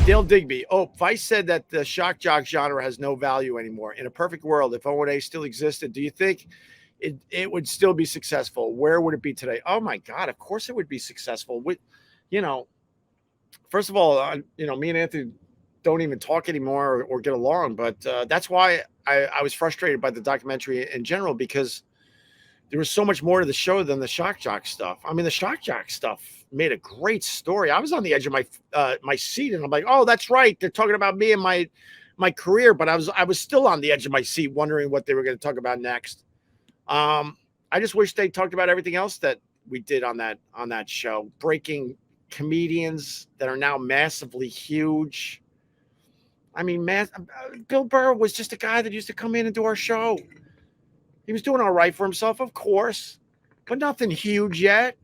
Dale Digby. Oh, Vice said that the shock jock genre has no value anymore. In a perfect world, if O&A still existed, do you think it would still be successful? Where would it be today? Oh my God, of course it would be successful. You know, first of all, me and Anthony don't even talk anymore or get along, but that's why I was frustrated by the documentary in general, because there was so much more to the show than the Shock Jock stuff. I mean, the Shock Jock stuff made a great story. I was on the edge of my seat, and I'm like, oh, that's right. They're talking about me and my career, but I was still on the edge of my seat, wondering what they were going to talk about next. I just wish they talked about everything else that we did on that show, breaking comedians that are now massively huge. I mean, Bill Burr was just a guy that used to come in and do our show. He was doing all right for himself, of course, but nothing huge yet.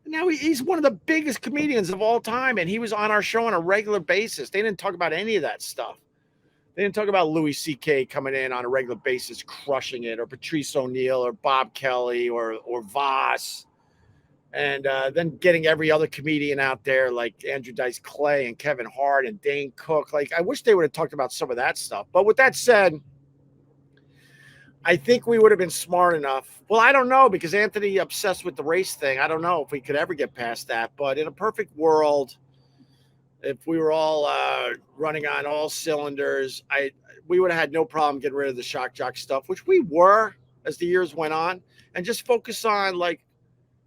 Now he's one of the biggest comedians of all time, and he was on our show on a regular basis. They didn't talk about any of that stuff. They didn't talk about Louis C.K. coming in on a regular basis, crushing it, or Patrice O'Neill, or Bob Kelly, or Voss, and then getting every other comedian out there like Andrew Dice Clay and Kevin Hart and Dane Cook. Like, I wish they would have talked about some of that stuff. But with that said, I think we would have been smart enough. Well, I don't know, because Anthony obsessed with the race thing. I don't know if we could ever get past that. But in a perfect world, if we were all running on all cylinders, we would have had no problem getting rid of the Shock Jock stuff, which we were as the years went on, and just focus on like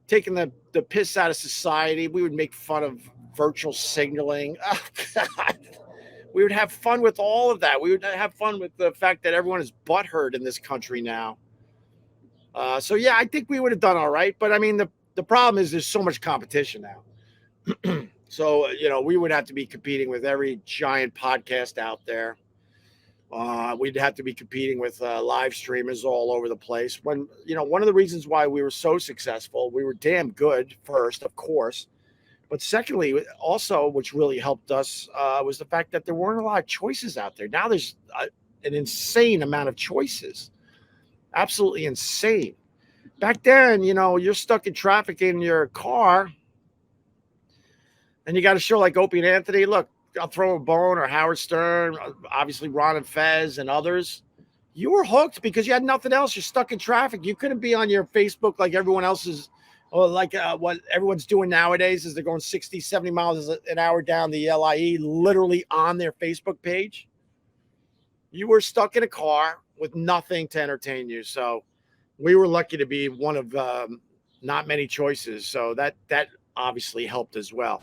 taking the piss out of society. We would make fun of virtual signaling. Oh, God. We would have fun with all of that. We would have fun with the fact that everyone is butthurt in this country now. So, yeah, I think we would have done all right. But, I mean, the problem is there's so much competition now. So, we would have to be competing with every giant podcast out there. We'd have to be competing with live streamers all over the place. When, one of the reasons why we were so successful, we were damn good first, of course. But secondly, also, which really helped us was the fact that there weren't a lot of choices out there. Now there's an insane amount of choices. Absolutely insane. Back then, you're stuck in traffic in your car and you got a show like Opie and Anthony. Look, I'll throw a bone, or Howard Stern, obviously Ron and Fez and others. You were hooked because you had nothing else. You're stuck in traffic. You couldn't be on your Facebook like everyone else is. Or like what everyone's doing nowadays is they're going 60, 70 miles an hour down the LIE, literally on their Facebook page. You were stuck in a car with nothing to entertain you. So we were lucky to be one of not many choices. So that obviously helped as well.